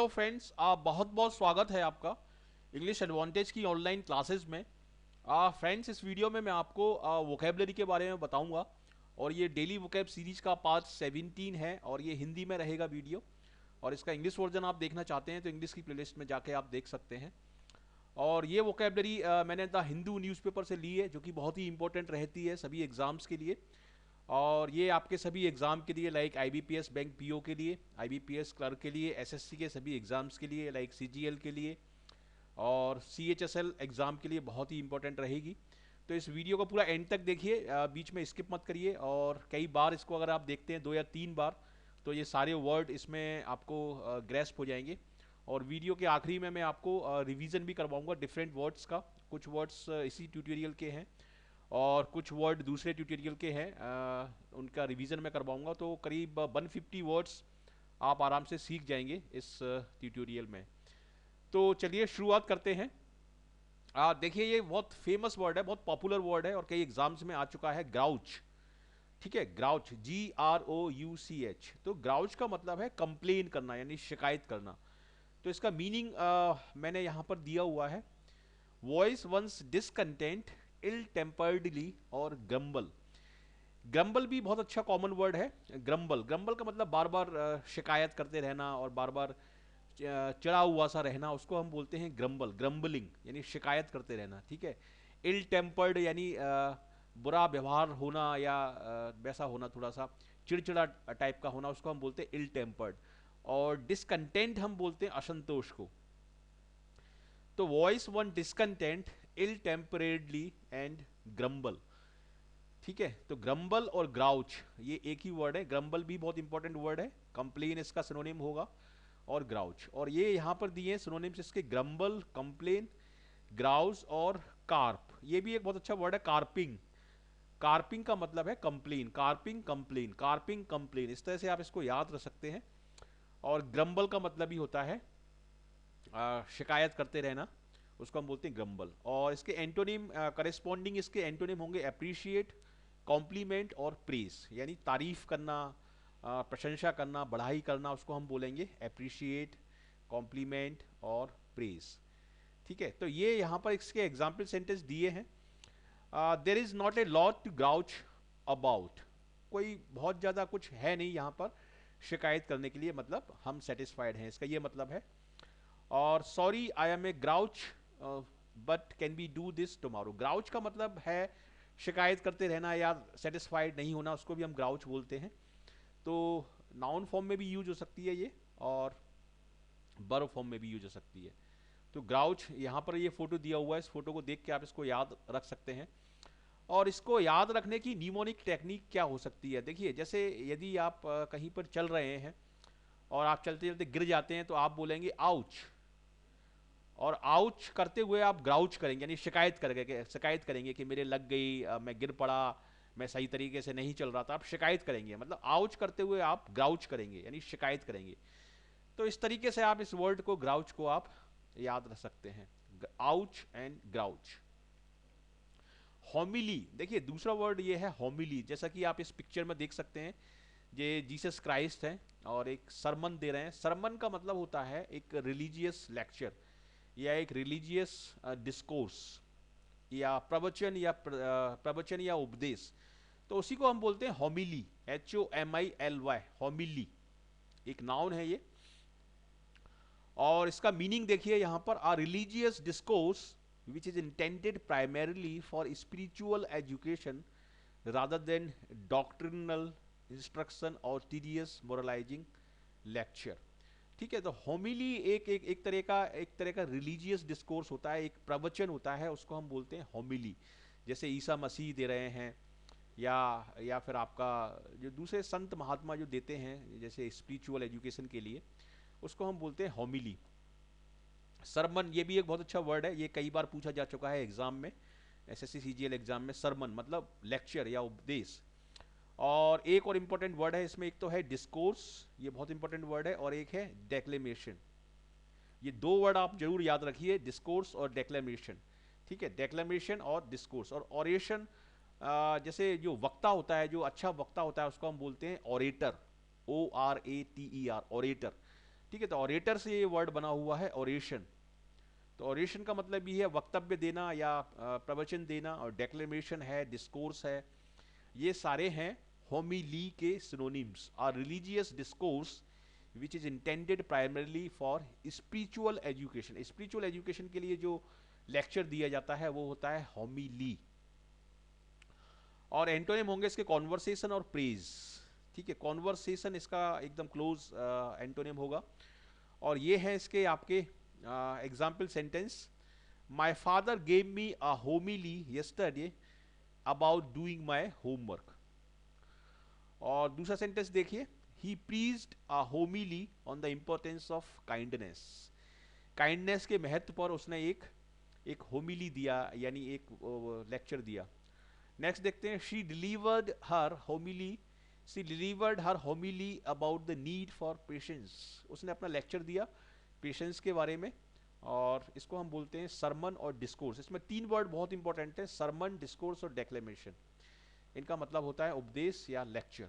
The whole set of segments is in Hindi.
फ्रेंड्स, बहुत बहुत स्वागत है आपका इंग्लिश एडवांटेज की ऑनलाइन क्लासेस में। फ्रेंड्स, इस वीडियो में मैं आपको वोकेबलरी के बारे में बताऊंगा और ये डेली वोकेब सीरीज का पार्ट 17 है और ये हिंदी में रहेगा वीडियो। और इसका इंग्लिश वर्जन आप देखना चाहते हैं तो इंग्लिश की प्लेलिस्ट में जाके आप देख सकते हैं। और ये वोकेबलरी मैंने द हिंदू न्यूज़पेपर से ली है, जो कि बहुत ही इंपॉर्टेंट रहती है सभी एग्जाम्स के लिए। और ये आपके सभी एग्जाम के लिए, लाइक आईबीपीएस बैंक पीओ के लिए, आईबीपीएस क्लर्क के लिए, एसएससी के सभी एग्जाम्स के लिए, लाइक सीजीएल के लिए और सीएचएसएल एग्जाम के लिए बहुत ही इंपॉर्टेंट रहेगी। तो इस वीडियो को पूरा एंड तक देखिए, बीच में स्किप मत करिए। और कई बार इसको अगर आप देखते हैं 2 या 3 बार, तो ये सारे वर्ड इसमें आपको ग्रेस्प हो जाएंगे। और वीडियो के आखिरी में मैं आपको रिवीजन भी करवाऊंगा डिफरेंट वर्ड्स का। कुछ वर्ड्स इसी ट्यूटोरियल के हैं और कुछ वर्ड दूसरे ट्यूटोरियल के हैं, उनका रिवीजन मैं करवाऊंगा। तो करीब 150 वर्ड्स आप आराम से सीख जाएंगे इस ट्यूटोरियल में। तो चलिए शुरुआत करते हैं। देखिए, ये बहुत फेमस वर्ड है, बहुत पॉपुलर वर्ड है और कई एग्जाम्स में आ चुका है, ग्राउच। ठीक है, ग्राउच, GROUCH। तो ग्राउच का मतलब है कंप्लेन करना, यानी शिकायत करना। तो इसका मीनिंग मैंने यहाँ पर दिया हुआ है, वॉइस वंस डिसकंटेंट, इल टेम्पर्डली और ग्रम्बल। ग्रम्बल भी बहुत अच्छा कॉमन वर्ड है। ग्रम्बल, ग्रम्बल का मतलब बार बार शिकायत करते रहना और बार बार चिढ़ा हुआ सा रहना, उसको हम बोलते हैं ग्रम्बल, ग्रम्बलिंग, यानी शिकायत करते रहना। ठीक है, इल टेम्पर्ड यानी बुरा व्यवहार होना या वैसा होना, थोड़ा सा चिड़चिड़ा टाइप का होना, उसको हम बोलते हैं इल टेम्पर्ड। और डिसकंटेंट हम बोलते हैं असंतोष को। तो voice one discontent, ill temperedly and grumble. ठीक है, तो ग्रम्बल और ग्राउच ये एक ही वर्ड है। ग्रम्बल भी बहुत इंपॉर्टेंट वर्ड है, कंप्लेन इसका सिनोनिम होगा, और ग्राउच। और ये यहां पर दिए हैं सिनोनिम्स इसके, ग्रम्बल, कंप्लेन, ग्राउच और कार्प। ये भी एक बहुत अच्छा वर्ड है, कार्पिंग। कार्पिंग का मतलब है complain, carping complain, carping complain, इस तरह से आप इसको याद रख सकते हैं। और ग्रम्बल का मतलब ही होता है शिकायत करते रहना, उसको हम बोलते हैं ग्रम्बल। और इसके एंटोनिम, करेस्पॉन्डिंग इसके एंटोनिम होंगे अप्रिशिएट, कॉम्प्लीमेंट और प्रेस, यानी तारीफ करना, प्रशंसा करना, बढ़ाई करना, उसको हम बोलेंगे अप्रिशिएट, कॉम्प्लीमेंट और प्रेस। ठीक है, तो ये यहाँ पर इसके एग्जाम्पल सेंटेंस दिए हैं। There is not a lot to grouch about. कोई बहुत ज़्यादा कुछ है नहीं यहाँ पर शिकायत करने के लिए, मतलब हम सेटिस्फाइड हैं, इसका ये मतलब है। और sorry I am a grouch but can be do this tomorrow. Grouch का मतलब है शिकायत करते रहना या सेटिस्फाइड नहीं होना, उसको भी हम ग्राउच बोलते हैं। तो नाउन फॉर्म में भी यूज हो सकती है ये, और वर्ब फॉर्म में भी यूज हो सकती है। तो ग्राउच, यहाँ पर ये फोटो दिया हुआ है, इस फोटो को देख के आप इसको याद रख सकते हैं। और इसको याद रखने की निमोनिक टेक्निक क्या हो सकती है? देखिए, जैसे यदि आप कहीं पर चल रहे हैं और आप चलते चलते गिर जाते हैं तो आप बोलेंगे आउच। और आउच करते हुए आप ग्राउच करेंगे, यानी शिकायत करेंगे कि मेरे लग गई, मैं गिर पड़ा, मैं सही तरीके से नहीं चल रहा था। आप शिकायत करेंगे, मतलब आउच करते हुए आप ग्राउच करेंगे, यानी शिकायत करेंगे। तो इस तरीके से आप इस वर्ड को, ग्राउच को, आप याद रख सकते हैं, आउच एंड ग्राउच। होमिली, देखिए दूसरा वर्ड ये है होमिली, जैसा कि आप इस पिक्चर में देख सकते हैं। ये जीसस क्राइस्ट हैं और एक सरमन दे रहे हैं। सरमन का मतलब होता है एक रिलीजियस लेक्चर या एक रिलीजियस डिस्कोर्स या प्रवचन या उपदेश। तो उसी को हम बोलते हैं होमिली, HOMILY, होमिली एक नाउन है ये। और इसका मीनिंग देखिए यहाँ पर, a religious discourse which is intended primarily for spiritual education rather than doctrinal instruction और टीडियस मोरलाइजिंग लेक्चर। ठीक है, तो होमिली एक तरह का रिलीजियस डिस्कोर्स होता है, एक प्रवचन होता है, उसको हम बोलते हैं होमिली। जैसे ईसा मसीह दे रहे हैं, या फिर आपका जो दूसरे संत महात्मा जो देते हैं, जैसे स्पिरिचुअल एजुकेशन के लिए, उसको हम बोलते हैं होमिली। सरमन, ये भी एक बहुत अच्छा वर्ड है, ये कई बार पूछा जा चुका है एग्जाम में, एसएससी सीजीएल एग्जाम में। सरमन मतलब लेक्चर या उपदेश। और एक और इंपॉर्टेंट वर्ड है इसमें, एक तो है डिस्कोर्स, ये बहुत इंपॉर्टेंट वर्ड है, और एक है डेक्लेमेशन। ये दो वर्ड आप जरूर याद रखिए, डिस्कोर्स और डेक्लेमेशन। ठीक है, डेक्लेमेशन और डिस्कोर्स। और ऑरेशन, जैसे जो वक्ता होता है, जो अच्छा वक्ता होता है, उसको हम बोलते हैं ऑरेटर, ORATER, ऑरेटर। ठीक है, तो ऑरेटर से ये वर्ड बना हुआ है ओरेशन। तो ओरेशन का मतलब ये है वक्तव्य देना या प्रवचन देना, और डेक्लेमेशन है, डिस्कोर्स है, ये सारे हैं होमिली के synonyms. Or religious discourse which is intended primarily for spiritual education. Spiritual education के लिए जो लेक्चर दिया जाता है वो होता है होमिली। और एंटोनिम होंगे इसके कॉन्वर्सेशन और प्रेज। ठीक है, कॉन्वर्सेशन इसका एकदम क्लोज एंटोनिम होगा। और ये है इसके आपके example sentence. My father gave me a homily yesterday about doing my homework. और दूसरा सेंटेंस देखिए, he preached a homily on the importance of kindness. Kindness के महत्व पर उसने एक होमिली दिया, यानी एक लेक्चर दिया। नेक्स्ट देखते हैं, she delivered her होमिली about the need for patience. उसने अपना लेक्चर दिया पेशेंस के बारे में, और इसको हम बोलते हैं सरमन और डिस्कोर्स। इसमें तीन वर्ड बहुत इंपॉर्टेंट है, सरमन, डिस्कोर्स और डेक्लेमेशन। इनका मतलब होता है उपदेश या लेक्चर।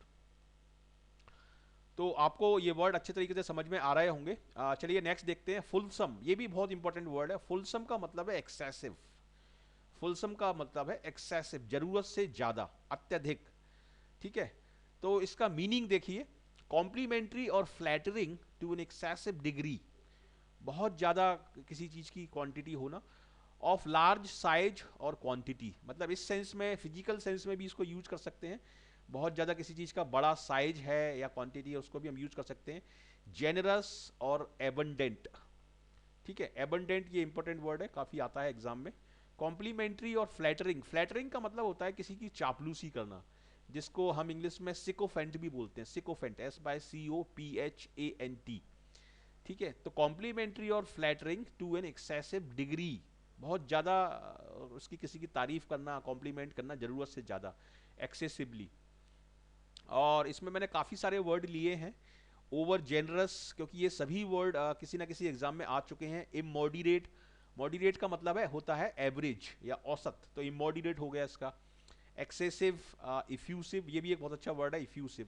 तो आपको ये वर्ड अच्छे तरीके से समझ में आ रहे होंगे। चलिए नेक्स्ट देखते हैं, फुलसम। ये भी बहुत इंपॉर्टेंट वर्ड है। फुलसम का मतलब है एक्सेसिव। फुलसम का मतलब है एक्सेसिव, जरूरत से ज्यादा, अत्यधिक। ठीक है, तो इसका मीनिंग देखिए, कॉम्प्लीमेंट्री और flattering to an excessive degree, बहुत ज्यादा किसी चीज की क्वांटिटी होना, ऑफ लार्ज साइज और क्वांटिटी। मतलब इस सेंस में, फिजिकल सेंस में भी इसको यूज कर सकते हैं। बहुत ज़्यादा किसी चीज़ का बड़ा साइज है या क्वांटिटी है, उसको भी हम यूज कर सकते हैं। जेनरस और एबंडेंट। ठीक है, एबंडेंट ये इंपॉर्टेंट वर्ड है, काफ़ी आता है एग्जाम में। कॉम्प्लीमेंट्री और फ्लैटरिंग। फ्लैटरिंग का मतलब होता है किसी की चापलूसी करना, जिसको हम इंग्लिश में सिकोफेंट भी बोलते हैं। सिकोफेंट, SYCOPHANT। ठीक है, तो कॉम्प्लीमेंट्री और flattering to an excessive degree, बहुत ज़्यादा उसकी किसी की तारीफ करना, कॉम्प्लीमेंट करना ज़रूरत से ज़्यादा, एक्सेसिवली। और इसमें मैंने काफ़ी सारे वर्ड लिए हैं। ओवर जेनरस, क्योंकि ये सभी वर्ड किसी ना किसी एग्जाम में आ चुके हैं। इमोडरेट, मॉडरेट का मतलब है होता है एवरेज या औसत, तो इमोडरेट हो गया इसका। एक्सेसिव, इफ्यूसिव, ये भी एक बहुत अच्छा वर्ड है, इफ्यूसिव,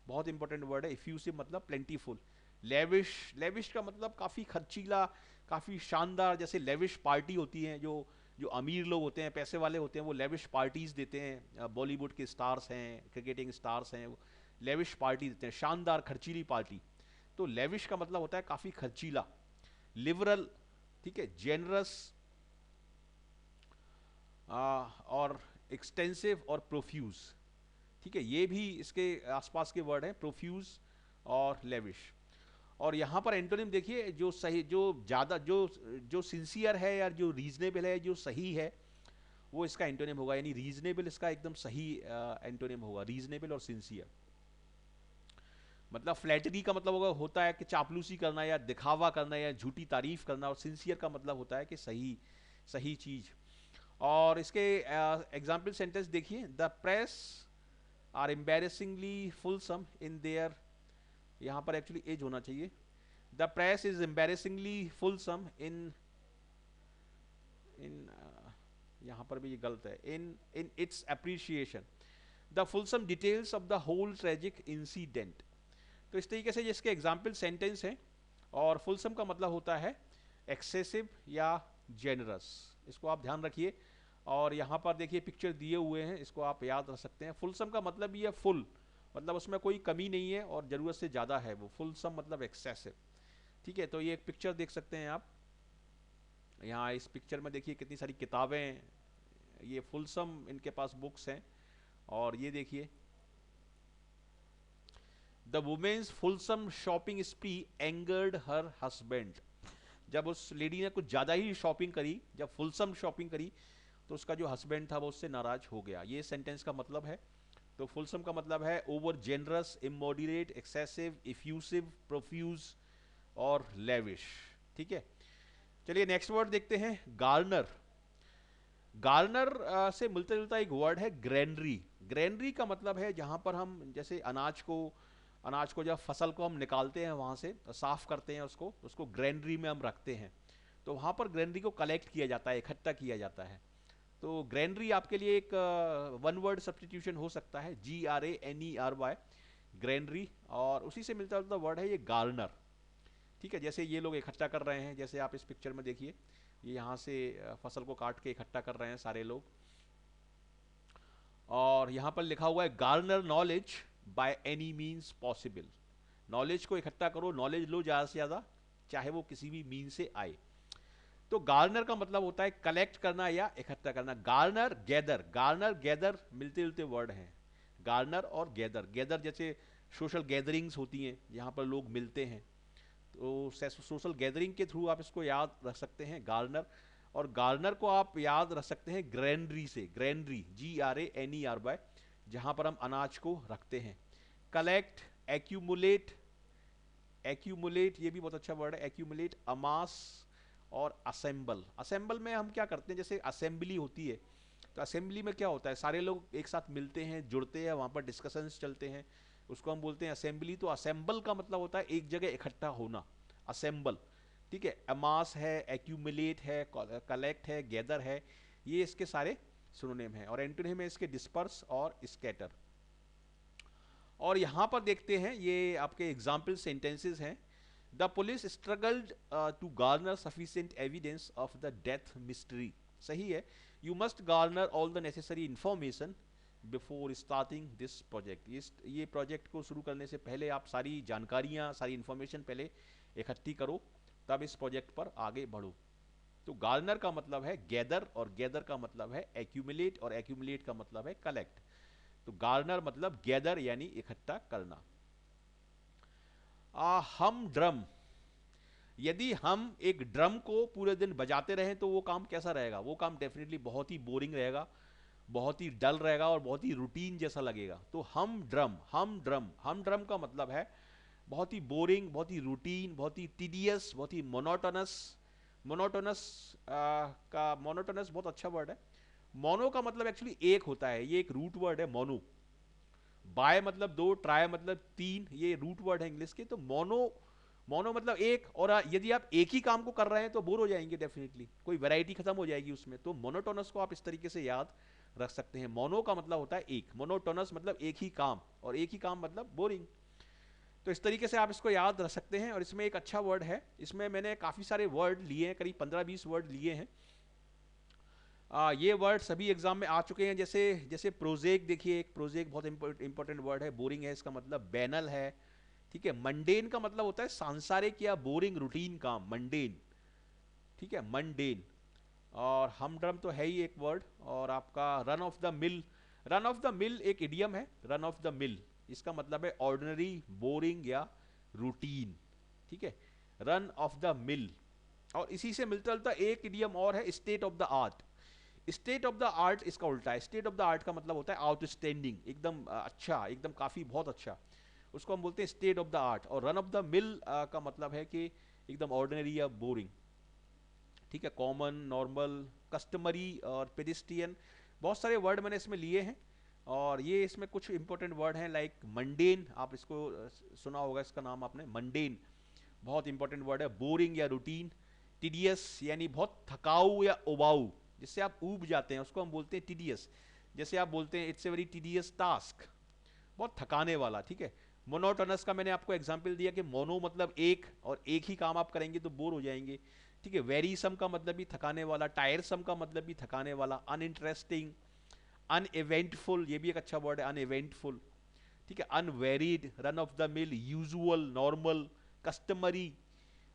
बहुत इंपॉर्टेंट वर्ड है। इफ्यूसिव मतलब प्लेंटीफुल। लेविश, लेविश का मतलब काफ़ी खर्चीला, काफ़ी शानदार। जैसे लेविश पार्टी होती है, जो अमीर लोग होते हैं, पैसे वाले होते हैं, वो लेविश पार्टीज देते हैं। बॉलीवुड के स्टार्स हैं, क्रिकेटिंग स्टार्स हैं, वो लेविश पार्टी देते हैं, शानदार खर्चीली पार्टी। तो लेविश का मतलब होता है काफ़ी खर्चीला। लिबरल, ठीक है, जेनरस, और एक्सटेंसिव और प्रोफ्यूज। ठीक है, ये भी इसके आसपास के वर्ड हैं, प्रोफ्यूज और लेविश। और यहाँ पर एंटोनिम देखिए, जो सही, जो ज़्यादा, जो सिंसियर है या जो रीजनेबल है, जो सही है, वो इसका एंटोनिम होगा। यानी रीजनेबल इसका एकदम सही एंटोनिम होगा, रीजनेबल और सिंसियर। मतलब फ्लैटरी का मतलब होता है कि चापलूसी करना या दिखावा करना या झूठी तारीफ करना, और सिंसियर का मतलब होता है कि सही सही चीज। और इसके एग्जाम्पल सेंटेंस देखिए, the press are embarrassingly fulsome in there, यहाँ पर एक्चुअली एज होना चाहिए, the press is embarrassingly fulsome in in यहाँ पर भी ये गलत है, in in its appreciation the fulsome details of the whole tragic incident. तो इस तरीके से जिसके एग्जाम्पल सेंटेंस हैं। और फुलसम का मतलब होता है एक्सेसिव या जेनरस, इसको आप ध्यान रखिए। और यहाँ पर देखिए पिक्चर दिए हुए हैं, इसको आप याद रख सकते हैं। फुलसम का मतलब ये है फुल, मतलब उसमें कोई कमी नहीं है और ज़रूरत से ज़्यादा है वो। फुलसम मतलब एक्सेसिव। ठीक है, तो ये एक पिक्चर देख सकते हैं आप। यहाँ इस पिक्चर में देखिए कितनी सारी किताबें, ये फुलसम इनके पास बुक्स हैं। और ये देखिए, the women's fulsome shopping spree angered her husband. जब उस लेडी ने कुछ ज़्यादा ही शॉपिंग करी, जब फुलसम शॉपिंग करी, तो उसका जो हस्बैंड था वो उससे नाराज हो गया। ये सेंटेंस का मतलब है। तो फुलसम का मतलब है ओवर जेनरस, इमोडरेट, एक्सेसिव, इफ्यूसिव, प्रोफ्यूज और लेविश। ठीक है, चलिए नेक्स्ट वर्ड देखते हैं, गार्नर। गार्नर से मिलता जुलता एक वर्ड है ग्रेनरी। ग्रेनरी का मतलब है जहां पर हम जैसे अनाज को जब फसल को हम निकालते हैं वहां से साफ करते हैं, उसको उसको ग्रेनरी में हम रखते हैं। तो वहां पर ग्रेनरी को कलेक्ट किया जाता है, इकट्ठा किया जाता है। तो ग्रेनरी आपके लिए एक वन वर्ड सब्सटीट्यूशन हो सकता है, GRANERY, ग्रेनरी। और उसी से मिलता जुलता वर्ड है ये गार्नर। ठीक है, जैसे ये लोग इकट्ठा कर रहे हैं, जैसे आप इस पिक्चर में देखिए, ये यहाँ से फसल को काट के इकट्ठा कर रहे हैं सारे लोग। और यहाँ पर लिखा हुआ है Garner knowledge by any means possible. Knowledge को इकट्ठा करो, नॉलेज लो ज़्यादा से ज़्यादा, चाहे वो किसी भी मीन से आए। तो गार्नर का मतलब होता है कलेक्ट करना या इकट्ठा करना। गार्नर गैदर मिलते जुलते वर्ड हैं, गार्नर और गैदर। गैदर जैसे सोशल गैदरिंग्स होती हैं जहाँ पर लोग मिलते हैं, तो सोशल गैदरिंग के थ्रू आप इसको याद रख सकते हैं गार्नर। और गार्नर को आप याद रख सकते हैं ग्रैनरी से, ग्रैनरी GRANER, जहाँ पर हम अनाज को रखते हैं। कलेक्ट, एक्यूमुलेट, एक्यूमुलेट ये भी बहुत अच्छा वर्ड है, एक्यूमुलेट, अमास और असेंबल। असेंबल में हम क्या करते हैं, जैसे असेंबली होती है, तो असेंबली में क्या होता है, सारे लोग एक साथ मिलते हैं, जुड़ते हैं, वहाँ पर डिस्कशंस चलते हैं, उसको हम बोलते हैं असेंबली। तो असेंबल का मतलब होता है एक जगह इकट्ठा होना, असेंबल। ठीक है, अमास है, एक्यूमुलेट है, कलेक्ट है, गैदर है, ये इसके सारे सिनोनिम हैं। और एंटोनिम है इसके डिस्पर्स और स्कैटर। और यहां पर देखते हैं, ये आपके एग्जाम्पल सेंटेंसेस हैं। The police struggled to garner sufficient evidence of the death mystery. सही है, you must garner all the necessary information before starting this project. ये प्रोजेक्ट को शुरू करने से पहले आप सारी जानकारियां, सारी इंफॉर्मेशन पहले इकट्ठी करो, तब इस प्रोजेक्ट पर आगे बढ़ो। तो गार्नर का मतलब है गैदर, और गैदर का मतलब है एक्यूमुलेट, और एक्यूमुलेट का मतलब है कलेक्ट। तो गार्नर मतलब गैदर यानी इकट्ठा करना। हम ड्रम, यदि हम एक ड्रम को पूरे दिन बजाते रहें तो वो काम कैसा रहेगा? वो काम डेफिनेटली बहुत ही बोरिंग रहेगा, बहुत ही डल रहेगा और बहुत ही रूटीन जैसा लगेगा। तो हम ड्रम का मतलब है बहुत ही बोरिंग, बहुत ही रूटीन, बहुत ही टीडियस, बहुत ही मोनोटोनस। मोनोटोनस का मोनोटोनस बहुत अच्छा वर्ड है। मोनो का मतलब एक्चुअली एक होता है, ये एक रूट वर्ड है मोनो। बाय मतलब दो, ट्राई मतलब तीन, ये रूट वर्ड है इंग्लिश के। तो मोनो, मोनो मतलब एक, और यदि आप एक ही काम को कर रहे हैं तो बोर हो जाएंगे डेफिनेटली, कोई वैरायटी खत्म हो जाएगी उसमें। तो मोनोटोनस को आप इस तरीके से याद रख सकते हैं। मोनो का मतलब होता है एक, मोनोटोनस मतलब एक ही काम, और एक ही काम मतलब बोरिंग। तो इस तरीके से आप इसको याद रख सकते हैं। और इसमें एक अच्छा वर्ड है, इसमें मैंने काफ़ी सारे वर्ड लिए हैं, करीब 15-20 वर्ड लिए हैं। ये वर्ड सभी एग्जाम में आ चुके हैं। जैसे जैसे प्रोजेक्ट, देखिए एक प्रोजेक्ट बहुत इंपॉर्टेंट वर्ड है, बोरिंग है इसका मतलब बैनल है। ठीक है, मंडेन का मतलब होता है सांसारिक या बोरिंग रूटीन काम, मंडेन। ठीक है, मंडेन। और हमड्रम तो है ही एक वर्ड। और आपका run of the mill, run of the mill एक इडियम है, रन ऑफ द मिल, इसका मतलब है ऑर्डिनरी, बोरिंग या रूटीन। ठीक है, रन ऑफ द मिल। और इसी से मिलता जुलता एक इडियम और है, state of the art. State of the art इसका उल्टा है। स्टेट ऑफ द आर्ट का मतलब होता है आउटस्टैंडिंग, एकदम अच्छा, एकदम काफी बहुत अच्छा, उसको हम बोलते हैं स्टेट ऑफ द आर्ट। और रन ऑफ द मिल का मतलब है कि एकदम ऑर्डिनरी या बोरिंग। ठीक है, कॉमन, नॉर्मल, कस्टमरी और पेडिस्ट्रियन, बहुत सारे वर्ड मैंने इसमें लिए हैं। और ये इसमें कुछ इंपॉर्टेंट वर्ड हैं लाइक मंडेन, आप इसको सुना होगा, इसका नाम आपने, मंडेन बहुत इंपॉर्टेंट वर्ड है। बोरिंग या रूटीन, टीडियस यानी बहुत थकाऊ या उबाऊ, जिससे आप ऊब जाते हैं, उसको हम बोलते हैं टीडियस। जैसे आप बोलते हैं it's a very tedious task, बहुत थकाने वाला। ठीक है, मोनोटोनस का मैंने आपको एग्जांपल दिया कि मोनो मतलब एक, और एक ही काम आप करेंगे तो बोर हो जाएंगे। ठीक है, वेरीसम का मतलब भी थकाने वाला, टायरसम का मतलब भी थकाने वाला, अनइंटरेस्टिंग, अनइवेंटफुल, ये भी एक अच्छा वर्ड है, अनइवेंटफुल। ठीक है, unvaried, run of the mill, usual, normal, customary,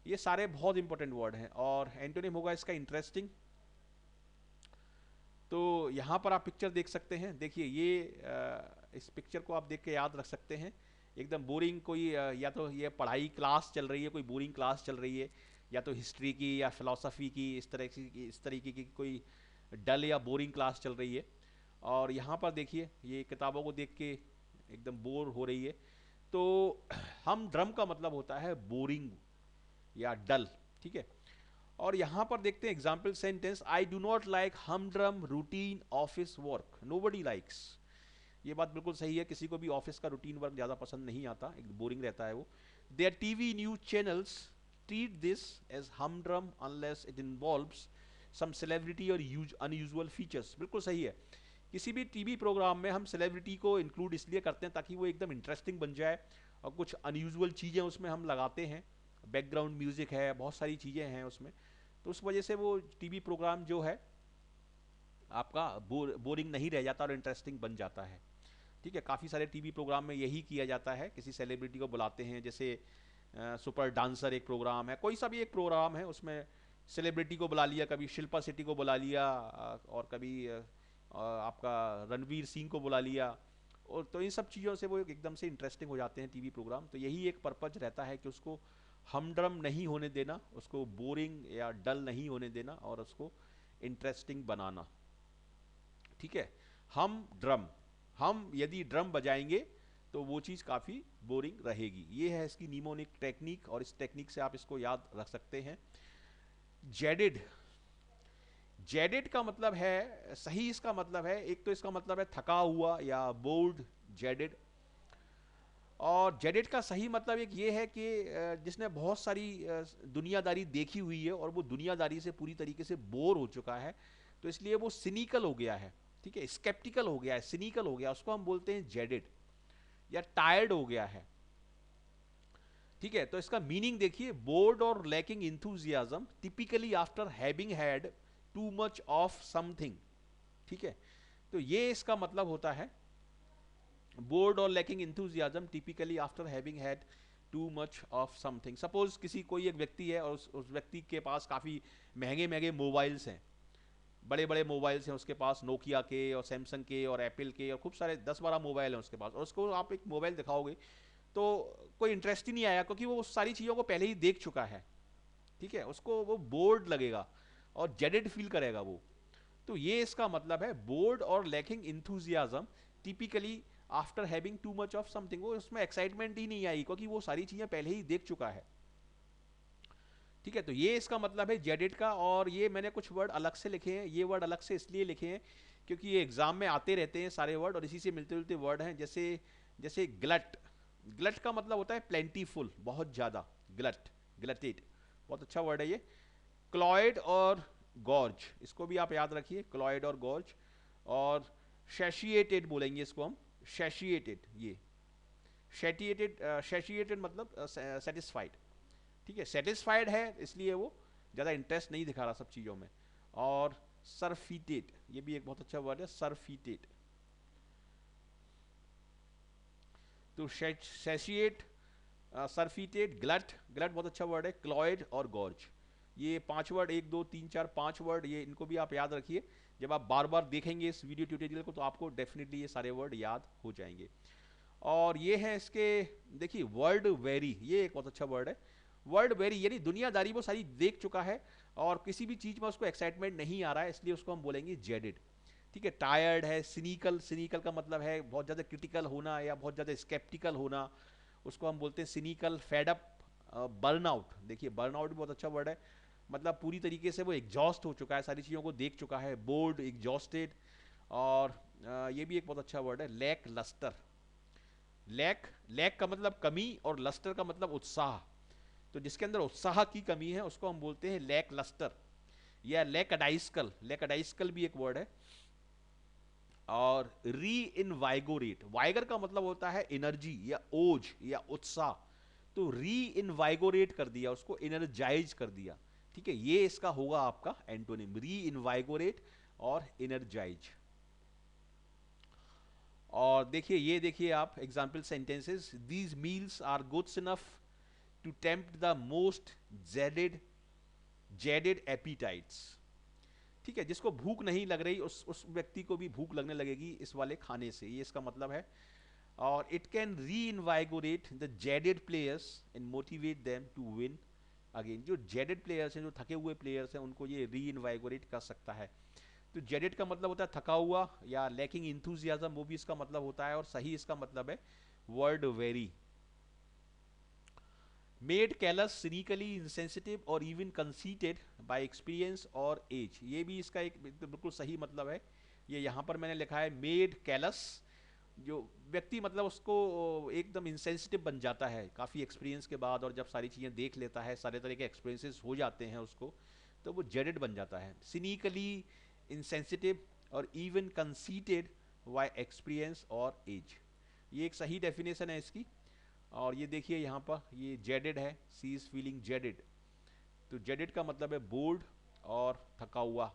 ये सारे बहुत इंपॉर्टेंट वर्ड हैं। और एंटोनिम होगा इसका इंटरेस्टिंग। तो यहाँ पर आप पिक्चर देख सकते हैं, देखिए ये इस पिक्चर को आप देख के याद रख सकते हैं। एकदम बोरिंग कोई या तो ये पढ़ाई क्लास चल रही है, कोई बोरिंग क्लास चल रही है, या तो हिस्ट्री की या फिलोसफी की, इस तरीके की कोई डल या बोरिंग क्लास चल रही है। और यहाँ पर देखिए ये किताबों को देख के एकदम बोर हो रही है। तो हम ड्रम का मतलब होता है बोरिंग या डल। ठीक है, और यहां पर देखते हैं example sentence, I do not like हमड्रम routine office work, nobody likes. ये बात बिल्कुल सही है, किसी को भी ऑफिस का रूटीन वर्क ज्यादा पसंद नहीं आता, एक बोरिंग रहता है वो। There TV news channels treat this as humdrum unless it involves some celebrity or unusual features. बिल्कुल सही है, किसी भी टीवी प्रोग्राम में हम सेलिब्रिटी को इंक्लूड इसलिए करते हैं ताकि वो एकदम इंटरेस्टिंग बन जाए, और कुछ अनयूजुअल चीजें उसमें हम लगाते हैं बैकग्राउंड म्यूजिक है, बहुत सारी चीज़ें हैं उसमें। तो उस वजह से वो टीवी प्रोग्राम जो है आपका बोरिंग नहीं रह जाता और इंटरेस्टिंग बन जाता है। ठीक है, काफ़ी सारे टीवी प्रोग्राम में यही किया जाता है, किसी सेलिब्रिटी को बुलाते हैं, जैसे सुपर डांसर एक प्रोग्राम है, कोई सा भी एक प्रोग्राम है, उसमें सेलिब्रिटी को बुला लिया, कभी शिल्पा शेट्टी को बुला लिया और कभी आपका रणवीर सिंह को बुला लिया। और तो इन सब चीज़ों से वो एकदम से इंटरेस्टिंग हो जाते हैं टीवी प्रोग्राम। तो यही एक पर्पज रहता है कि उसको हमड्रम नहीं होने देना, उसको बोरिंग या डल नहीं होने देना और उसको इंटरेस्टिंग बनाना। ठीक है, हम यदि ड्रम बजाएंगे तो वो चीज़ काफ़ी बोरिंग रहेगी। ये है इसकी निमोनिक टेक्निक और इस टेक्निक से आप इसको याद रख सकते हैं। जेडिड, जेडिड का मतलब है, सही इसका मतलब है, एक तो इसका मतलब है थका हुआ या बोर्ड, जेडिड। और जेडिड का सही मतलब एक ये है कि जिसने बहुत सारी दुनियादारी देखी हुई है और वो दुनियादारी से पूरी तरीके से बोर हो चुका है, तो इसलिए वो सिनिकल हो गया है। ठीक है, स्केप्टिकल हो गया है, सिनिकल हो गया, उसको हम बोलते हैं जेडिड, या टायर्ड हो गया है। ठीक है, तो इसका मीनिंग देखिए, बोर्ड और lacking enthusiasm typically after having had too much of something. ठीक है, तो ये इसका मतलब होता है, बोर्ड और lacking enthusiasm typically after having had too much of something. Suppose किसी कोई एक व्यक्ति है और उस व्यक्ति के पास काफ़ी महंगे महंगे मोबाइल्स हैं, बड़े बड़े मोबाइल्स हैं उसके पास, नोकिया के और सैमसंग के और एप्पल के और खूब सारे 10-12 मोबाइल हैं उसके पास, और उसको आप एक मोबाइल दिखाओगे तो कोई इंटरेस्ट ही नहीं आया, क्योंकि वो उस सारी चीज़ों को पहले ही देख चुका है। ठीक है, उसको वो बोर्ड लगेगा और जेडेड फील करेगा वो। तो ये इसका मतलब है, बोर्ड और lacking enthusiasm typically after having too much of something. वो उसमें एक्साइटमेंट ही नहीं आई, क्योंकि वो सारी चीज़ें पहले ही देख चुका है। ठीक है, तो ये इसका मतलब है जेडिट का। और ये मैंने कुछ वर्ड अलग से लिखे हैं, ये वर्ड अलग से इसलिए लिखे हैं क्योंकि ये एग्जाम में आते रहते हैं सारे वर्ड, और इसी से मिलते जुलते वर्ड हैं। जैसे जैसे ग्लट, ग्लट का मतलब होता है प्लेंटीफुल, बहुत ज़्यादा, ग्लट, ग्लटेड, बहुत अच्छा वर्ड है ये। क्लॉयड और गॉर्ज, इसको भी आप याद रखिए, क्लॉयड और गॉर्ज। और शैशिएटेड बोलेंगे इसको हम, शैशिएटेड, ये शैटिएटेड, शैशिएटेड मतलब सेटिस्फाइड। ठीक है, सेटिस्फाइड है इसलिए वो ज़्यादा इंटरेस्ट नहीं दिखा रहा सब चीज़ों में। और सरफीटेड, ये भी एक बहुत अच्छा वर्ड है, सरफीटेड। तो सैशिएट, सरफीटेड, ग्लट, ग्लट बहुत अच्छा वर्ड है, क्लॉयड और गॉर्ज, ये 5 वर्ड, 1 2 3 4 5 वर्ड, ये इनको भी आप याद रखिए। जब आप बार बार देखेंगे इस वीडियो ट्यूटोरियल को तो आपको डेफिनेटली ये सारे वर्ड याद हो जाएंगे। और ये है इसके, देखिए वर्ड वेरी, ये एक बहुत अच्छा वर्ड है। वर्ड वेरी यानी दुनियादारी वो सारी देख चुका है और किसी भी चीज में उसको एक्साइटमेंट नहीं आ रहा है, इसलिए उसको हम बोलेंगे जेडेड। ठीक है, टायर्ड है, सिनिकल, सिनिकल का मतलब है बहुत ज़्यादा क्रिटिकल होना या बहुत ज़्यादा स्केप्टिकल होना, उसको हम बोलते हैं सिनिकल। फेडअप, बर्नआउट, देखिए बर्नआउट भी बहुत अच्छा वर्ड है, मतलब पूरी तरीके से वो एग्जॉस्ट हो चुका है, सारी चीज़ों को देख चुका है, बोर्ड, एग्जॉस्टेड। और ये भी एक बहुत अच्छा वर्ड है, लैक लस्टर। लैक, लैक का मतलब कमी और लस्टर का मतलब उत्साह, तो जिसके अंदर उत्साह की कमी है उसको हम बोलते हैं लैक लस्टर या लैकडाइस्कल, लैकडाइस्कल भी एक वर्ड है। और री इनवाइगोरेट, वाइगर का मतलब होता है एनर्जी या ओज या उत्साह, तो री इनवाइगोरेट कर दिया, उसको एनर्जाइज कर दिया। ठीक है, ये इसका होगा आपका एंटोनिम, री इनवाइगोरेट और एनर्जाइज। और देखिए, ये देखिए आप example sentences, these meals are goods enough to tempt the most jaded, jaded appetites. ठीक है, जिसको भूख नहीं लग रही उस व्यक्ति को भी भूख लगने लगेगी इस वाले खाने से, ये इसका मतलब है। और it can reinvigorate the jaded players and motivate them to win again. जो जेडेड प्लेयर्स हैं, जो थके हुए प्लेयर्स हैं, उनको ये री इनवाइगोरेट कर सकता है। तो जेडेड का मतलब होता है थका हुआ या लैकिंग इंथुजियाज्म, वो भी इसका मतलब होता है। और सही इसका मतलब है word very. Made callous, cynically, insensitive और इवन कंसीटेड बाय एक्सपीरियंस और एज, ये भी इसका एक बिल्कुल सही मतलब है। ये यहाँ पर मैंने लिखा है मेड कैलस, जो व्यक्ति मतलब उसको एकदम इंसेंसिटिव बन जाता है काफ़ी एक्सपीरियंस के बाद, और जब सारी चीज़ें देख लेता है, सारे तरह के एक्सपीरियंसेस हो जाते हैं उसको, तो वो जेडेड बन जाता है। सिनिकली, इंसेंसिटिव और इवन कंसीटेड बाय एक्सपीरियंस और एज, ये एक सही डेफिनेशन है इसकी। और ये देखिए यहाँ पर ये जेडेड है, सी इज फीलिंग जेडेड। तो जेडेड का मतलब है बोर्ड और थका हुआ।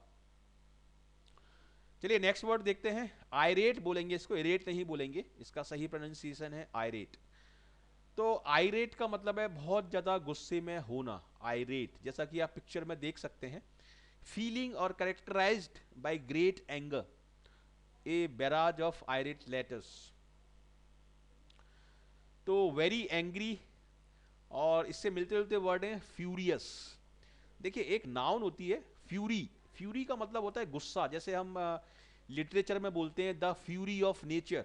चलिए नेक्स्ट वर्ड देखते हैं, आयरेट बोलेंगे इसको, इरेट नहीं बोलेंगे, इसका सही प्रोनाउंसिएशन है आयरेट। तो आयरेट का मतलब है बहुत ज्यादा गुस्से में होना, आयरेट, जैसा कि आप पिक्चर में देख सकते हैं। फीलिंग और characterised by great anger, a barrage of irate letters. तो वेरी एंग्री, और इससे मिलते जुलते वर्ड हैं फ्यूरियस। देखिए एक नाउन होती है फ्यूरी, फ्यूरी का मतलब होता है गुस्सा, जैसे हम लिटरेचर में बोलते हैं द फ्यूरी ऑफ नेचर।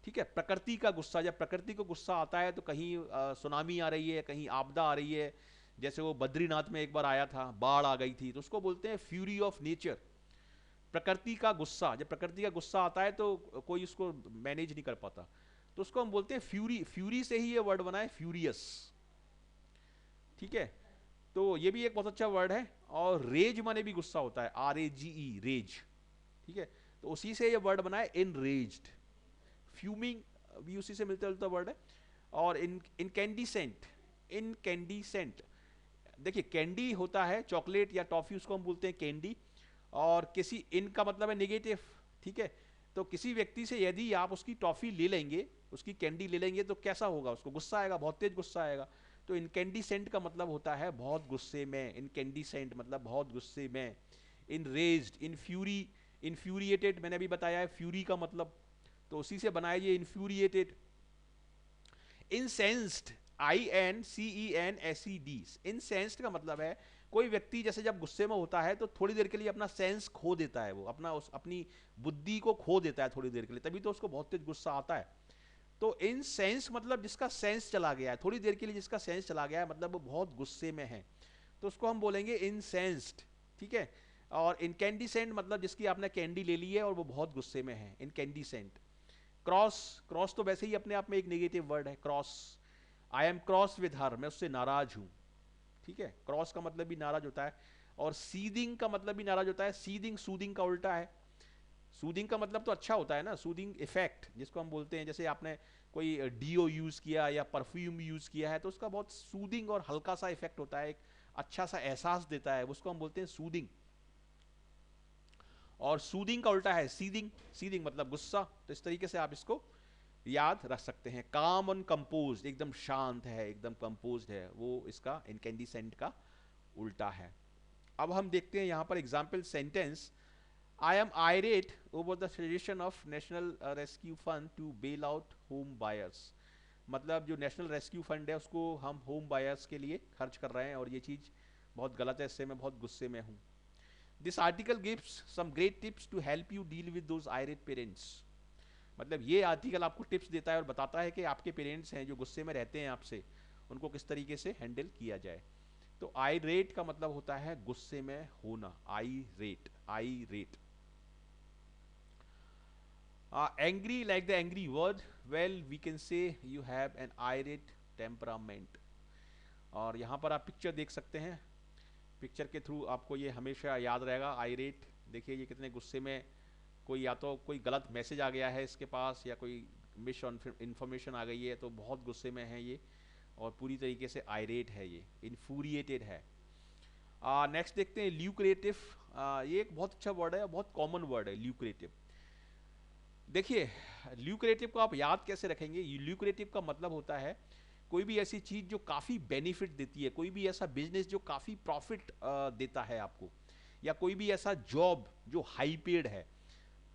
ठीक है, प्रकृति का गुस्सा, जब प्रकृति को गुस्सा आता है तो कहीं सुनामी आ रही है, कहीं आपदा आ रही है, जैसे वो बद्रीनाथ में एक बार आया था, बाढ़ आ गई थी, तो उसको बोलते हैं फ्यूरी ऑफ नेचर, प्रकृति का गुस्सा। जब प्रकृति का गुस्सा आता है तो कोई उसको मैनेज नहीं कर पाता, तो उसको हम बोलते हैं फ्यूरी। फ्यूरी से ही ये वर्ड बना है फ्यूरियस। ठीक है, तो ये भी एक बहुत अच्छा वर्ड है। और रेज माने भी गुस्सा होता है, RAGE, रेज। ठीक है, तो उसी से ये वर्ड बना है इनरेज्ड। फ्यूमिंग भी उसी से मिलता जुलता वर्ड है। और इनकैंडिसेंट, इनकैंडिसेंट, देखिए कैंडी होता है चॉकलेट या टॉफी, उसको हम बोलते हैं कैंडी। और किसी, इन का मतलब है नेगेटिव। ठीक है, तो किसी व्यक्ति से यदि आप उसकी टॉफी ले लेंगे, उसकी कैंडी ले लेंगे, तो कैसा होगा, उसको गुस्सा आएगा, बहुत तेज गुस्सा आएगा। तो इनकैंडिसेंट का मतलब होता है बहुत गुस्से में, इनकैंडिसेंट मतलब बहुत गुस्से में। इनरेज्ड, इनफ्यूरी, इन्फ्यूरिएटेड मैंने अभी बताया है फ्यूरी का मतलब, तो उसी से बनाया ये इन्फ्यूरिएटेड। इंसेंस्ड, INCENSED, इंसेंस्ड का मतलब है कोई व्यक्ति जैसे जब गुस्से में होता है तो थोड़ी देर के लिए अपना सेंस खो देता है, वो अपना अपनी बुद्धि को खो देता है थोड़ी देर के लिए, तभी तो उसको बहुत तेज गुस्सा आता है। तो इन सेंस मतलब जिसका सेंस चला गया है, थोड़ी देर के लिए जिसका सेंस चला गया है, मतलब वो बहुत गुस्से में है, तो उसको हम बोलेंगे इनसेंस्ड। ठीक है, और इनकैंडिसेंट मतलब जिसकी आपने कैंडी ले ली है और वो बहुत गुस्से में है, इनकैंडिसेंट। क्रॉस, क्रॉस तो वैसे ही अपने आप में एक नेगेटिव वर्ड है, cross. I am cross with her, मैं उससे नाराज हूं। ठीक है, क्रॉस का मतलब भी नाराज होता है। और सीदिंग का मतलब भी नाराज होता है, सीदिंग सूदिंग का उल्टा है। सूदिंग का मतलब तो अच्छा होता है ना, सूदिंग इफेक्ट जिसको हम बोलते हैं, जैसे आपने कोई डीओ यूज किया या परफ्यूम यूज किया है तो उसका बहुत सूदिंग और हल्का सा इफेक्ट होता है, एक अच्छा सा एहसास देता है, उसको हम बोलते हैं सूदिंग। और सूदिंग का उल्टा है सीदिंग, सीदिंग मतलब गुस्सा। तो इस तरीके से आप इसको याद रख सकते हैं। काम ऑन कंपोज, एकदम शांत है, एकदम कंपोज्ड है, वो इसका इनकैंडिसेंट का उल्टा है। अब हम देखते हैं यहाँ पर example sentence. I am irate over the suggestion of national rescue fund to bail out home buyers. मतलब जो नेशनल रेस्क्यू फंड है उसको हम होम बायर्स के लिए खर्च कर रहे हैं और ये चीज़ बहुत गलत है, इससे मैं बहुत गुस्से में हूँ। This article gives some great tips to help you deal with those irate parents. मतलब ये आर्टिकल आपको टिप्स देता है और बताता है कि आपके पेरेंट्स हैं जो गुस्से में रहते हैं आपसे, उनको किस तरीके से हैंडल किया जाए। तो आई रेट का मतलब होता है गुस्से में होना, irate, irate. Angry, like the angry word, well we can say you have an irate temperament. और यहाँ पर आप पिक्चर देख सकते हैं, पिक्चर के थ्रू आपको ये हमेशा याद रहेगा आयरेट। देखिए ये कितने गुस्से में, कोई या तो कोई गलत मैसेज आ गया है इसके पास या कोई मिस इन्फॉर्मेशन आ गई है, तो बहुत गुस्से में है ये और पूरी तरीके से आयरेट है, ये इन्फ्यूरिएटेड है। नेक्स्ट देखते हैं ल्यूक्रेटिव। ये एक बहुत अच्छा वर्ड है, बहुत कॉमन वर्ड है ल्यूक्रेटिव। देखिए ल्यूक्रेटिव को आप याद कैसे रखेंगे, ल्यूक्रेटिव का मतलब होता है कोई भी ऐसी चीज जो काफी बेनिफिट देती है, कोई भी ऐसा बिजनेस जो काफी प्रॉफिट देता है आपको, या कोई भी ऐसा जॉब जो हाई पेड है।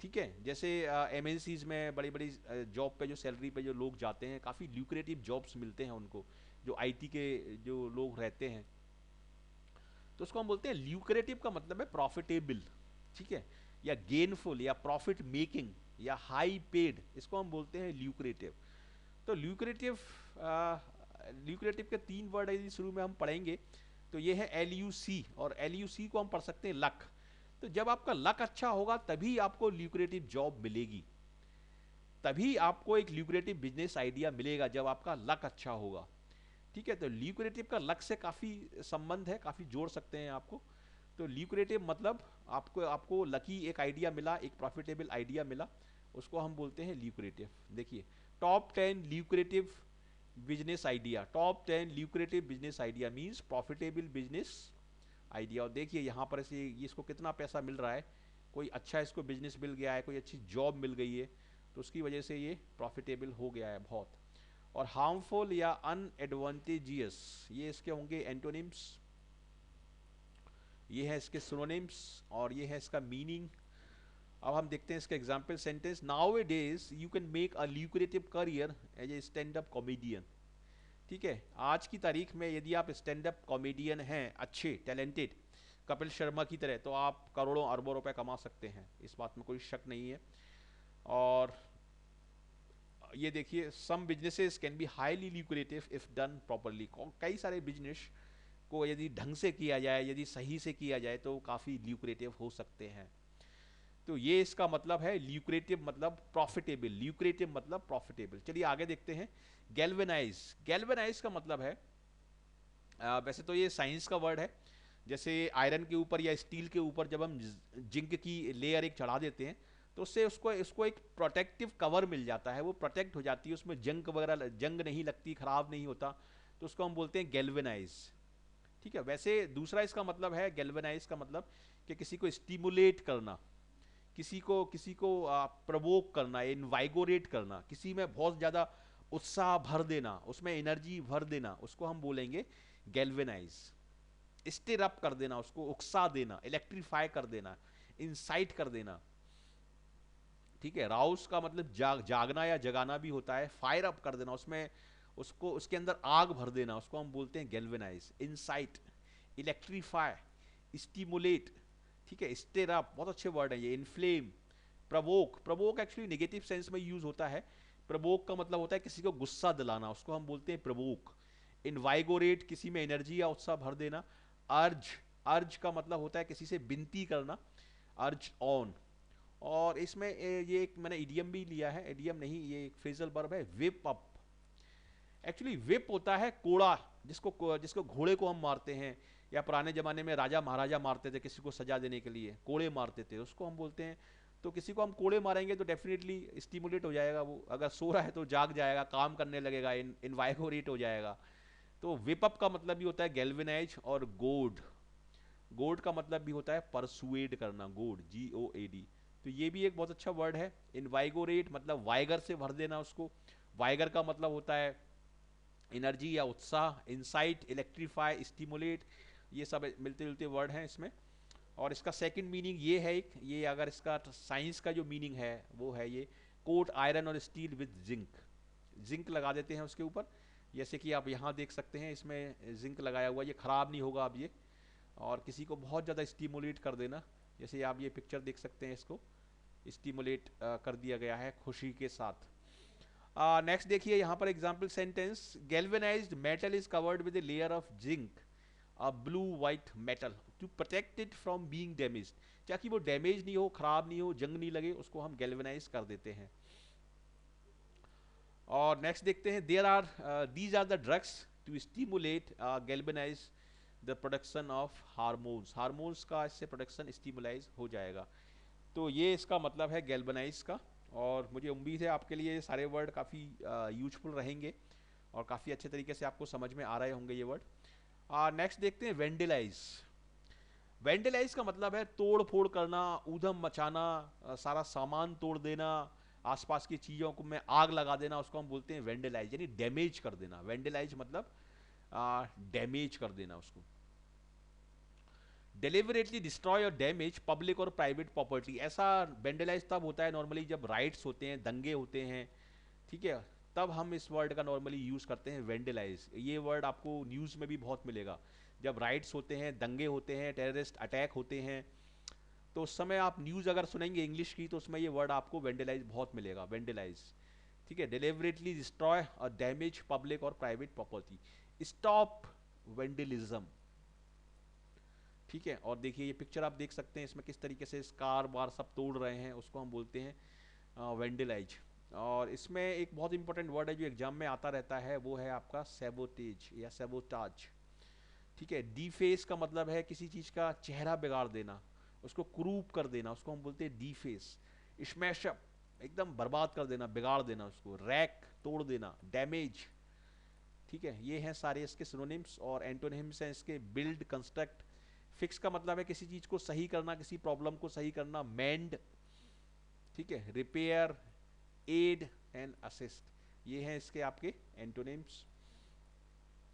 ठीक है, जैसे MNCs में बड़ी बड़ी जॉब पे जो सैलरी पे जो लोग जाते हैं, काफ़ी ल्यूक्रेटिव जॉब्स मिलते हैं उनको, जो IT के जो लोग रहते हैं, तो उसको हम बोलते हैं ल्यूक्रेटिव का मतलब है प्रॉफिटेबल। ठीक है, या गेनफुल या प्रॉफिट मेकिंग या हाई पेड, इसको हम बोलते हैं ल्यूक्रेटिव। तो ल्यूक्रेटिव, ल्यूक्रेटिव के 3 वर्ड यदि शुरू में हम पढ़ेंगे तो ये है LUC, और LUC को हम पढ़ सकते हैं लक। तो जब आपका लक अच्छा होगा तभी आपको ल्यूक्रेटिव जॉब मिलेगी, तभी आपको एक ल्यूक्रेटिव बिजनेस आइडिया मिलेगा जब आपका लक अच्छा होगा। ठीक है, तो ल्यूक्रेटिव का लक से काफ़ी संबंध है, काफ़ी जोड़ सकते हैं आपको। तो ल्यूक्रेटिव मतलब आपको आपको लकी एक आइडिया मिला, एक प्रॉफिटेबल आइडिया मिला, उसको हम बोलते हैं ल्यूक्रेटिव। देखिए top 10 lucrative business idea, top 10 lucrative business idea means profitable business idea. और देखिए यहाँ पर ऐसे ये इसको कितना पैसा मिल रहा है, कोई अच्छा इसको बिजनेस मिल गया है, कोई अच्छी जॉब मिल गई है, तो उसकी वजह से ये प्रॉफिटेबल हो गया है बहुत। और हार्मफुल या अनएडवांटेजियस, ये इसके होंगे एंटोनिम्स, ये है इसके सिनोनिम्स, और ये है इसका मीनिंग। अब हम देखते हैं इसका example sentence. Nowadays you can make a lucrative career as a stand up comedian. ठीक है, आज की तारीख में यदि आप स्टैंड अप कॉमेडियन हैं, अच्छे टैलेंटेड, कपिल शर्मा की तरह, तो आप करोड़ों अरबों रुपए कमा सकते हैं, इस बात में कोई शक नहीं है। और ये देखिए, some businesses can be highly lucrative if done properly. कई सारे बिजनेस को यदि ढंग से किया जाए, यदि सही से किया जाए, तो काफ़ी ल्यूक्रेटिव हो सकते हैं। तो ये इसका मतलब है ल्यूक्रेटिव मतलब प्रॉफिटेबल, ल्यूक्रेटिव मतलब प्रॉफिटेबल। चलिए आगे देखते हैं। गैल्वेनाइज, गैल्वेनाइज का मतलब है, वैसे तो ये साइंस का वर्ड है, जैसे आयरन के ऊपर या स्टील के ऊपर जब हम जिंक की लेयर एक चढ़ा देते हैं, तो उससे उसको एक प्रोटेक्टिव कवर मिल जाता है, वो प्रोटेक्ट हो जाती है, उसमें जंग वगैरह जंग नहीं लगती, खराब नहीं होता, तो उसको हम बोलते हैं गैल्वेनाइज। ठीक है, वैसे दूसरा इसका मतलब है गैल्वेनाइज का मतलब कि किसी को स्टिमुलेट करना, किसी को प्रवोक करना, इनवाइगोरेट करना, किसी में बहुत ज़्यादा उत्साह भर देना, उसमें एनर्जी भर देना, उसको हम बोलेंगे गैल्वेनाइज। स्टिर अप कर देना, उसको उकसा देना, इलेक्ट्रीफाई कर देना, इंसाइट कर देना। ठीक है, राउस का मतलब जागना या जगाना भी होता है, फायर अप कर देना, उसमें उसको उसके अंदर आग भर देना, उसको हम बोलते हैं गैल्वेनाइज। इंसाइट, इलेक्ट्रीफाई, स्टिमुलेट, ठीक है, स्टिर अप, बहुत अच्छे वर्ड है ये। Inflame, Provogue, Provogue actually negative sense में यूज होता है। प्रवोक का मतलब होता है किसी को गुस्सा दिलाना, उसको हम बोलते हैं प्रवोक। इनवाइगोरेट, किसी में एनर्जी या उत्साह भर देना। अर्ज, अर्ज का मतलब होता है किसी से विनती करना, अर्ज ऑन। और इसमें ये एक मैंने इडियम भी लिया है, इडियम नहीं, ये एक फ्रेजल वर्ब है, विप अप। एक्चुअली विप होता है कोड़ा, जिसको जिसको घोड़े को हम मारते हैं, या पुराने जमाने में राजा महाराजा मारते थे किसी को सजा देने के लिए, कोड़े मारते थे, उसको हम बोलते हैं। तो किसी को हम कोड़े मारेंगे तो डेफिनेटली स्टिमुलेट हो जाएगा वो, अगर सो रहा है तो जाग जाएगा, काम करने लगेगा, इनवाइगोरेट हो जाएगा। तो विप अप का मतलब भी होता है गैल्वेनाइज। और गोड, गोड का मतलब भी होता है परसुएड करना, गोड, GOAD। तो ये भी एक बहुत अच्छा वर्ड है। इनवाइगोरेट मतलब वाइगर से भर देना उसको, वाइगर का मतलब होता है एनर्जी या उत्साह। इंसाइट, इलेक्ट्रीफाई, स्टिमुलेट, ये सब मिलते जुलते वर्ड हैं इसमें। और इसका सेकंड मीनिंग ये है एक, ये अगर इसका साइंस का जो मीनिंग है वो है ये, कोट आयरन और स्टील विद जिंक, जिंक लगा देते हैं उसके ऊपर, जैसे कि आप यहाँ देख सकते हैं, इसमें जिंक लगाया हुआ, ये खराब नहीं होगा अब ये। और किसी को बहुत ज़्यादा स्टिमुलेट कर देना, जैसे आप ये पिक्चर देख सकते हैं, इसको स्टिमुलेट कर दिया गया है खुशी के साथ। नेक्स्ट देखिए यहाँ पर example sentence. Galvanised metal is covered with a layer of zinc, a blue white metal, to protect it from being damaged, ताकि वो डैमेज नहीं हो, खराब नहीं हो, जंग नहीं लगे, उसको हम गैल्वेनाइज कर देते हैं। और नेक्स्ट देखते हैं, there are these are the drugs to stimulate galvanise the production of hormones, hormones का इससे प्रोडक्शन स्टिमुलाइज हो जाएगा। तो ये इसका मतलब है गैल्वेनाइज का। और मुझे उम्मीद है आपके लिए ये सारे वर्ड काफ़ी यूजफुल रहेंगे और काफ़ी अच्छे तरीके से आपको समझ में आ रहे होंगे ये वर्ड। नेक्स्ट देखते हैं वेंडलाइज। वेंडलाइज का मतलब है तोड़ फोड़ करना, ऊधम मचाना, सारा सामान तोड़ देना, आसपास की चीज़ों को में आग लगा देना, उसको हम बोलते हैं वेंडलाइज, यानी डैमेज कर देना। वेंडलाइज मतलब डैमेज कर देना उसको। डेलिबरेटली डिस्ट्रॉय और डैमेज पब्लिक और प्राइवेट प्रॉपर्टी, ऐसा वेंडलाइज तब होता है नॉर्मली जब राइट्स होते हैं, दंगे होते हैं, ठीक है, तब हम इस वर्ड का नॉर्मली यूज करते हैं वेंडलाइज। ये वर्ड आपको न्यूज़ में भी बहुत मिलेगा, जब राइट्स होते हैं, दंगे होते हैं, टेररिस्ट अटैक होते हैं, तो उस समय आप न्यूज़ अगर सुनेंगे इंग्लिश की, तो उसमें ये वर्ड आपको वेंडलाइज बहुत मिलेगा, वेंडलाइज। ठीक है, डेलिबरेटली डिस्ट्रॉय और डैमेज पब्लिक और प्राइवेट प्रॉपर्टी, स्टॉप वेंडलिज्म। ठीक है, और देखिए ये पिक्चर आप देख सकते हैं, इसमें किस तरीके से कार बार सब तोड़ रहे हैं, उसको हम बोलते हैं वेंडलाइज। और इसमें एक बहुत इंपॉर्टेंट वर्ड है जो एग्जाम में आता रहता है, वो है आपका सैबोटेज या सैबोटाज। ठीक है, डीफेस का मतलब है किसी चीज़ का चेहरा बिगाड़ देना, उसको क्रूप कर देना, उसको हम बोलते हैं डीफेस। स्मैशअप, एकदम बर्बाद कर देना, बिगाड़ देना उसको। रैक, तोड़ देना। डैमेज, ठीक है, ये हैं सारे इसके सिनोनिम्स, और एंटोनिम्स हैं इसके बिल्ड, कंस्ट्रक्ट। फिक्स का मतलब है किसी चीज को सही करना, किसी प्रॉब्लम को सही करना। मेंड, ठीक है, रिपेयर, एड एंड असिस्ट, ये हैं इसके आपके एंटोनिम्स।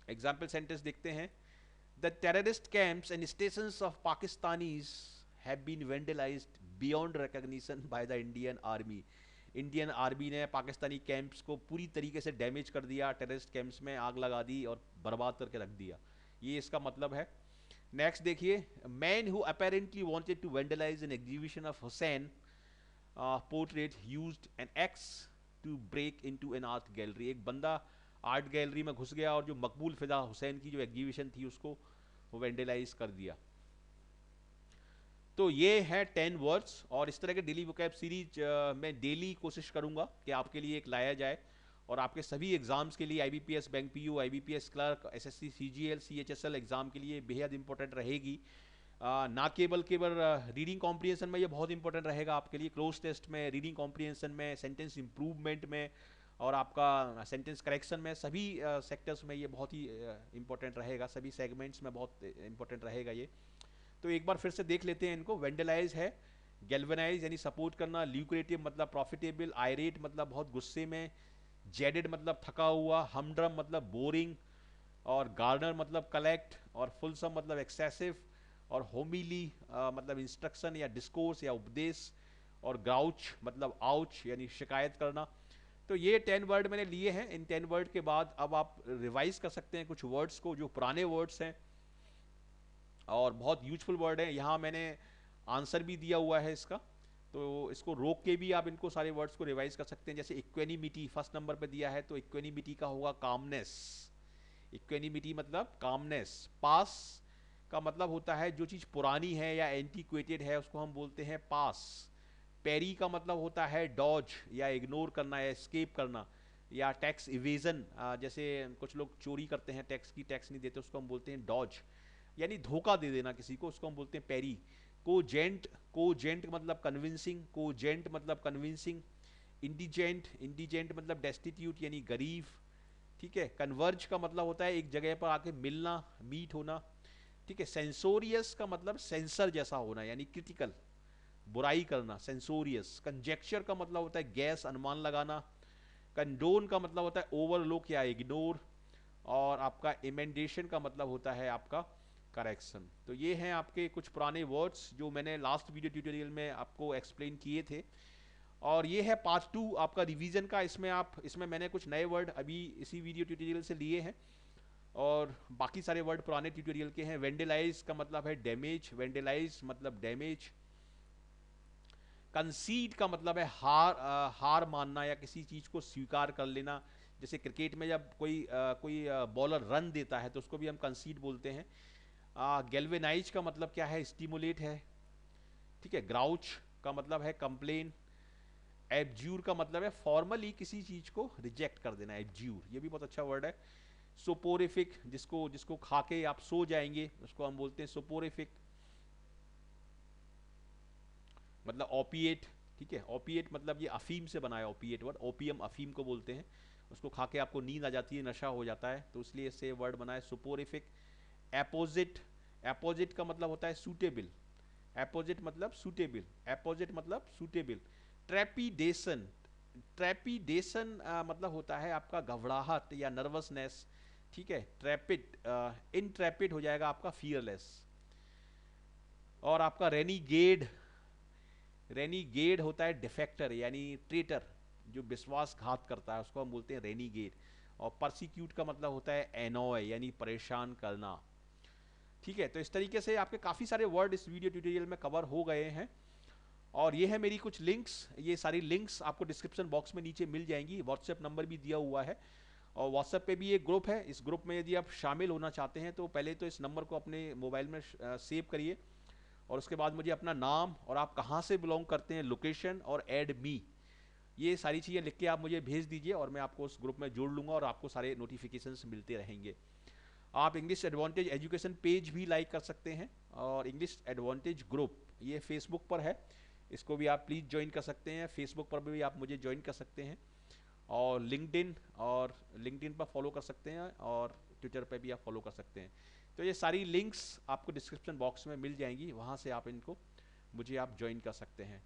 एग्जाम्पल सेंटेंस देखते हैं। The terrorist camps and stations of Pakistanis have been vandalised beyond recognition by the Indian army. Indian army ने पाकिस्तानी कैंप्स को पूरी तरीके से डैमेज कर दिया, टेररिस्ट कैंप्स में आग लगा दी और बर्बाद करके रख दिया, ये इसका मतलब है। नेक्स्ट देखिए, man who apparently wanted to vandalise an exhibition of Husain portrait used an axe to break into an art gallery. एक बंदा आर्ट गैलरी में घुस गया और जो मकबूल फिदा हुसैन की जो एग्जीबिशन थी उसको वेंडलाइज कर दिया। तो ये है 10 वर्ड्स, और इस तरह के डेली वोकैब सीरीज मैं डेली कोशिश करूंगा कि आपके लिए एक लाया जाए, और आपके सभी एग्जाम्स के लिए IBPS, bank PO, IBPS clerk, SSC, CGL, CHSL exam के लिए बेहद इंपॉर्टेंट रहेगी। ना केवल रीडिंग कॉम्प्रिहेंशन में ये बहुत इंपॉर्टेंट रहेगा आपके लिए, क्लोज टेस्ट में, रीडिंग कॉम्प्रिहेंशन में, सेंटेंस इंप्रूवमेंट में, और आपका सेंटेंस करेक्शन में, सभी सेक्टर्स में ये बहुत ही इंपॉर्टेंट रहेगा, सभी सेगमेंट्स में बहुत इंपॉर्टेंट रहेगा ये। तो एक बार फिर से देख लेते हैं इनको। वेंडलाइज है गैल्वेनाइज यानी सपोर्ट करना, ल्यूक्रेटिव मतलब प्रॉफिटेबल, आयरेट मतलब बहुत गुस्से में, जेडेड मतलब थका हुआ, हमड्रम मतलब बोरिंग, और गार्नर मतलब कलेक्ट, और फुलसम मतलब एक्सेसिव, और होमिली मतलब इंस्ट्रक्शन या डिस्कोर्स या उपदेश, और ग्राउच मतलब आउच यानी शिकायत करना। तो ये 10 वर्ड मैंने लिए हैं। इन 10 वर्ड के बाद अब आप रिवाइज कर सकते हैं कुछ वर्ड्स को जो पुराने वर्ड्स हैं और बहुत यूजफुल वर्ड है। यहाँ मैंने आंसर भी दिया हुआ है इसका, तो इसको रोक के भी आप इनको सारे वर्ड्स को रिवाइज कर सकते हैं। जैसे इक्वेनिमिटी फर्स्ट नंबर पे दिया है, तो इक्वेनिमिटी का होगा कामनेस। इक्वेनिमिटी मतलब कामनेस। पास का मतलब होता है जो चीज़ पुरानी है या एंटीक्वेटेड है उसको हम बोलते हैं पास। पेरी का मतलब होता है डॉज या इग्नोर करना या एस्केप करना, या टैक्स इवेजन, जैसे कुछ लोग चोरी करते हैं टैक्स की, टैक्स नहीं देते, उसको हम बोलते हैं डॉज, यानी धोखा दे देना किसी को, उसको हम बोलते हैं पेरी। कोजेंट, कोजेंट मतलब कन्विंसिंग, कोजेंट मतलब कन्विंसिंग। इंडिजेंट, इंडिजेंट मतलब डेस्टिट्यूट यानी गरीब, ठीक है। कन्वर्ज का मतलब होता है एक जगह पर आके मिलना, मीट होना, ठीक है। सेंसोरियस का मतलब सेंसर जैसा होना यानी क्रिटिकल, बुराई करना, सेंसोरियस। कंजेक्चर का मतलब होता है गैस, अनुमान लगाना। कंडोन का मतलब होता है ओवरलुक या इग्नोर, और आपका इमेंडेशन का मतलब होता है आपका करेक्शन। तो ये हैं आपके कुछ पुराने वर्ड्स जो मैंने लास्ट वीडियो ट्यूटोरियल में आपको एक्सप्लेन किए थे, और ये है पार्ट 2 आपका रिवीजन का। इसमें मैंने कुछ नए वर्ड अभी इसी वीडियो ट्यूटोरियल से लिए हैं, और बाकी सारे वर्ड पुराने ट्यूटोरियल के हैं। वेंडलाइज का मतलब है डैमेज, वेंडलाइज मतलब डैमेज। कंसीड का मतलब है हार मानना या किसी चीज को स्वीकार कर लेना। जैसे क्रिकेट में जब कोई बॉलर रन देता है तो उसको भी हम कंसीड बोलते हैं। गैल्वेनाइज का मतलब क्या है, स्टिमुलेट है, ठीक है। ग्राउच का मतलब है कंप्लेन। एब्ज्यूर का मतलब है फॉर्मली किसी चीज को रिजेक्ट कर देना, एब्ज्यूर, ये भी बहुत अच्छा वर्ड है। सोपोरिफिक, जिसको जिसको खा के आप सो जाएंगे उसको हम बोलते हैं सोपोरिफिक, मतलब ओपिएट, ठीक है। ओपिएट मतलब ये अफीम से बना है ओपिएट वर्ड, ओपियम अफीम को बोलते हैं, उसको खा के आपको नींद आ जाती है, नशा हो जाता है, तो इसलिए इससे वर्ड बना है सोपोरिफिक। एपोजिट, एपोजिट का मतलब होता है सूटेबल, एपोजिट मतलब सूटेबल, एपोजिट मतलब सूटेबल। ट्रेपिडेशन, ट्रेपिडेशन मतलब होता है आपका घबराहट या नर्वसनेस, ठीक है। ट्रैपिड, इनट्रैपिड हो जाएगा आपका फियरलेस। और आपका रेनीगेड, रेनीगेड होता है डिफेक्टर यानी ट्रेटर, जो विश्वासघात करता है उसको हम बोलते हैं रेनीगेड। और परसिक्यूट का मतलब होता है एनॉय यानी परेशान करना, ठीक है। तो इस तरीके से आपके काफ़ी सारे वर्ड इस वीडियो ट्यूटोरियल में कवर हो गए हैं, और ये है मेरी कुछ लिंक्स, ये सारी लिंक्स आपको डिस्क्रिप्शन बॉक्स में नीचे मिल जाएंगी। व्हाट्सएप नंबर भी दिया हुआ है, और व्हाट्सएप पे भी एक ग्रुप है। इस ग्रुप में यदि आप शामिल होना चाहते हैं तो पहले तो इस नंबर को अपने मोबाइल में सेव करिए, और उसके बाद मुझे अपना नाम और आप कहाँ से बिलोंग करते हैं, लोकेशन और ऐड मी, ये सारी चीज़ें लिख के आप मुझे भेज दीजिए, और मैं आपको उस ग्रुप में जोड़ लूँगा और आपको सारे नोटिफिकेशंस मिलते रहेंगे। आप इंग्लिश एडवांटेज एजुकेशन पेज भी लाइक कर सकते हैं, और इंग्लिश एडवांटेज ग्रुप ये फेसबुक पर है, इसको भी आप प्लीज़ ज्वाइन कर सकते हैं। फेसबुक पर भी आप मुझे ज्वाइन कर सकते हैं, और लिंक्डइन पर फॉलो कर सकते हैं, और ट्विटर पे भी आप फॉलो कर सकते हैं। तो ये सारी लिंक्स आपको डिस्क्रिप्शन बॉक्स में मिल जाएंगी, वहाँ से आप इनको मुझे आप ज्वाइन कर सकते हैं।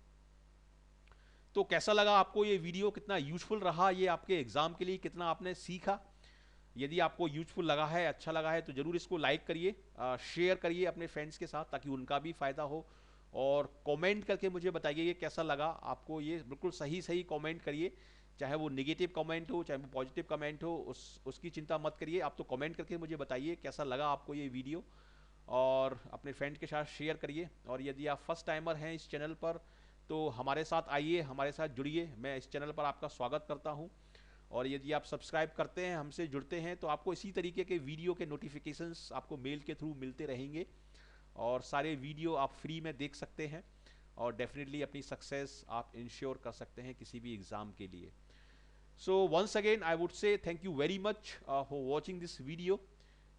तो कैसा लगा आपको ये वीडियो, कितना यूजफुल रहा ये आपके एग्जाम के लिए, कितना आपने सीखा? यदि आपको यूजफुल लगा है, अच्छा लगा है, तो जरूर इसको लाइक करिए, शेयर करिए अपने फ्रेंड्स के साथ, ताकि उनका भी फायदा हो। और कमेंट करके मुझे बताइए ये कैसा लगा आपको। ये बिल्कुल सही सही कमेंट करिए, चाहे वो नेगेटिव कमेंट हो चाहे वो पॉजिटिव कमेंट हो, उसकी चिंता मत करिए। आप तो कमेंट करके मुझे बताइए कैसा लगा आपको ये वीडियो, और अपने फ्रेंड के साथ शेयर करिए। और यदि आप फर्स्ट टाइमर हैं इस चैनल पर, तो हमारे साथ आइए, हमारे साथ जुड़िए। मैं इस चैनल पर आपका स्वागत करता हूँ। और यदि आप सब्सक्राइब करते हैं, हमसे जुड़ते हैं, तो आपको इसी तरीके के वीडियो के नोटिफिकेशंस आपको मेल के थ्रू मिलते रहेंगे, और सारे वीडियो आप फ्री में देख सकते हैं, और डेफिनेटली अपनी सक्सेस आप इंश्योर कर सकते हैं किसी भी एग्ज़ाम के लिए। So once again I would say thank you very much for watching this video,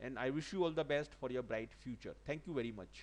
and I wish you all the best for your bright future. Thank you very much.